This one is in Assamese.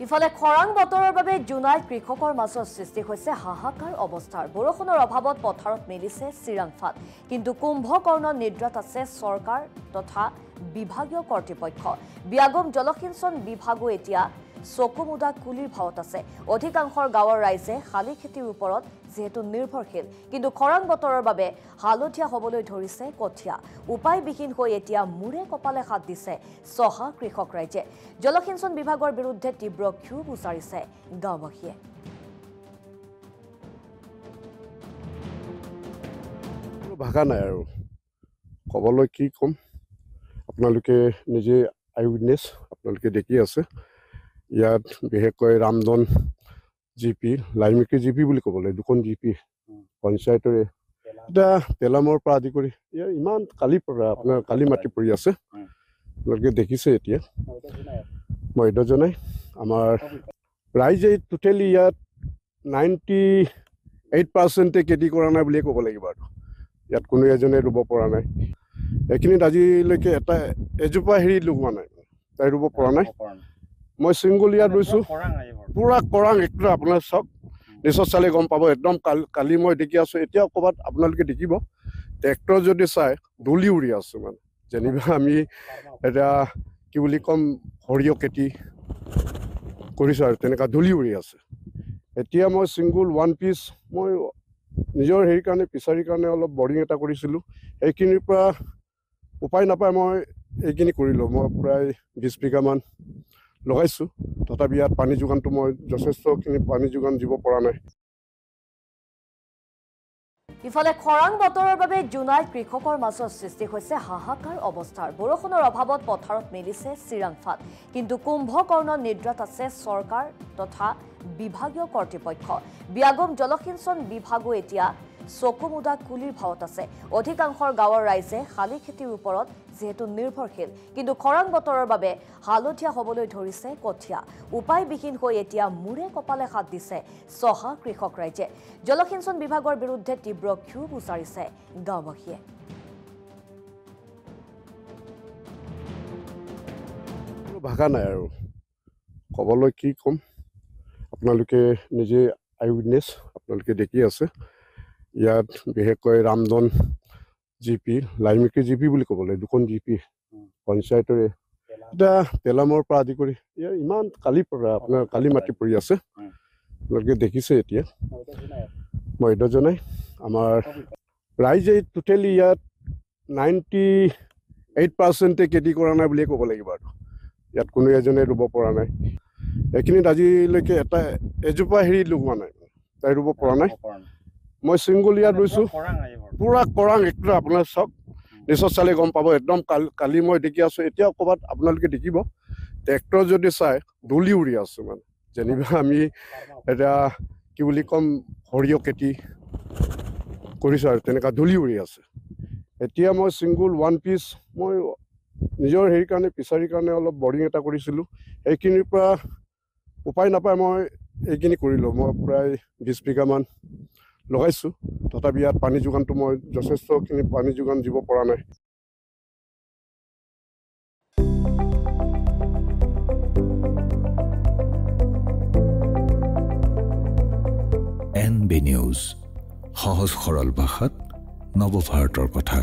ইফালে খৰাং বতৰৰ বাবে জুনাইত কৃষকৰ মাজত সৃষ্টি হৈছে হাহাকাৰ অৱস্থাৰ বৰষুণৰ অভাৱত পথাৰত মেলিছে চিৰাংফাট কিন্তু কুম্ভকৰ্ণৰ নিদ্ৰাত আছে চৰকাৰ তথা বিভাগীয় কৰ্তৃপক্ষ বিয়াগম জলসিঞ্চন বিভাগো এতিয়া চকুমুদা কুলিৰ ভাৱত আছে অধিকাংশৰ গাঁৱৰ ৰাইজে শালি খেতিৰ ওপৰত যেহেতু নিৰ্ভৰশীল কিন্তু খৰাং বতৰৰ বাবে হালধীয়া হ'বলৈ ধৰিছে কঠীয়া উপায়বিহীন হৈ এতিয়া মূৰে কপালে হাত দিছে চহা কৃষক ৰাইজে জলসিঞ্চন বিভাগৰ বিৰুদ্ধে তীব্ৰ ক্ষোভ উচ্চাৰিছে গাঁওবাসীয়ে ভাষা নাই আৰু ক'বলৈ কি ক'ম আপোনালোকে নিজে আইউইটনেছ আপোনালোকে দেখি আছে ইয়াত বিশেষকৈ ৰামদন জিপি লাইমিকি জিপি বুলি ক'ব লাগে দুখন জিপি পঞ্চায়তৰে এটা তেলামৰ পৰা আদি কৰি ইয়াৰ ইমান কালিৰ পৰা আপোনাৰ কালি মাটি পৰি আছে আপোনালোকে দেখিছে এতিয়া মই এইটো জনাই আমাৰ ৰাইজে টোটেলি ইয়াত 98% খেতি কৰা নাই বুলিয়ে ক'ব লাগিব আৰু ইয়াত কোনো এজনে ৰুব পৰা নাই এইখিনিত আজিলৈকে এটা এজোপা হেৰি লগোৱা নাই তাই ৰুব পৰা নাই মই চিংগুল ইয়াত ৰুইছোঁ পুৰা কৰাং একদম আপোনাৰ চাওক নিশ্চয় চালে গম পাব একদম কালি মই দেখি আছোঁ এতিয়া ক'ৰবাত আপোনালোকে দেখিব ট্ৰেক্টৰ যদি চাই ধূলি উৰি আছে মানে যেনিবা আমি এতিয়া কি বুলি ক'ম সৰিয়হ খেতি কৰিছোঁ আৰু তেনেকুৱা ধূলি উৰি আছে এতিয়া মই চিংগুল ওৱান পিচ মই নিজৰ হেৰিৰ কাৰণে পিছাৰীৰ কাৰণে অলপ বৰিং এটা কৰিছিলোঁ এইখিনিৰ পৰা উপায় নাপায় মই এইখিনি কৰিলোঁ মই প্ৰায় 20 বিঘামান লগাইছোঁ তথাপি ইয়াত পানী যোগানটো মই যথেষ্টখিনি পানী যোগান দিব পৰা নাই ইফালে খৰাং বতৰৰ বাবে জুনাইত কৃষকৰ মাজত সৃষ্টি হৈছে হাহাকাৰ অৱস্থাৰ বৰষুণৰ অভাৱত পথাৰত মেলিছে চিৰাংফাট কিন্তু কুম্ভকৰ্ণৰ নিদ্ৰাত আছে চৰকাৰ তথা বিভাগীয় কৰ্তৃপক্ষ বিয়াগম জলসিঞ্চন বিভাগো এতিয়া চকুমুদা কুলিৰ ভাৱত আছে অধিকাংশৰ গাঁৱৰ ৰাইজে শালি খেতিৰ ওপৰত যেহেতু নিৰ্ভৰশীল কিন্তু খৰাং বতৰৰ বাবে হালধীয়া হ'বলৈ ধৰিছে কঠীয়া উপায়বিহীন হৈ এতিয়া মূৰে কপালে হাত দিছে চহা কৃষক ৰাইজে জলসিঞ্চন বিভাগৰ বিৰুদ্ধে তীব্ৰ ক্ষোভ উচ্চাৰিছে গাঁওবাসীয়ে ভাষা নাই আৰু ক'বলৈ কি ক'ম আপোনালোকে নিজে আইউইটনেছ আপোনালোকে দেখি আছে ইয়াত বিশেষকৈ ৰামদন জিপি লাইমিকি জিপি বুলি ক'ব লাগে দুখন জিপি পঞ্চায়তৰে এটা তেলামৰ পৰা আদি কৰি ইয়াৰ ইমান কালিৰ পৰা আপোনাৰ কালি মাটি পৰি আছে আপোনালোকে দেখিছে এতিয়া মই এইটো জনাই আমাৰ ৰাইজে টোটেলি ইয়াত 98% খেতি কৰা নাই বুলিয়ে ক'ব লাগিব আৰু ইয়াত কোনো এজনে ৰুব পৰা নাই এইখিনিত আজিলৈকে এটা এজোপা হেৰি লগোৱা নাই তাই ৰুব পৰা নাই মই চিংগুল ইয়াত ৰুইছোঁ পুৰা কৰাং একদম আপোনাৰ চাওক নিশ্চয় চালে গম পাব একদম কালি মই দেখি আছোঁ এতিয়া ক'ৰবাত আপোনালোকে দেখিব ট্ৰেক্টৰ যদি চাই ধূলি উৰি আছে মানে যেনিবা আমি এতিয়া কি বুলি ক'ম সৰিয়হ খেতি কৰিছোঁ আৰু তেনেকুৱা ধূলি উৰি আছে এতিয়া মই চিংগুল ওৱান পিচ মই নিজৰ হেৰিৰ কাৰণে পিছাৰীৰ কাৰণে অলপ বৰিং এটা কৰিছিলোঁ এইখিনিৰ পৰা উপায় নাপায় মই এইখিনি কৰিলোঁ মই প্ৰায় 20 বিঘামান লগাইছোঁ তথাপি ইয়াত পানী যোগানটো মই যথেষ্টখিনি পানী যোগান দিব পৰা নাই NB নিউজ সহজ সৰল ভাষাত নৱভাৰতৰ কথা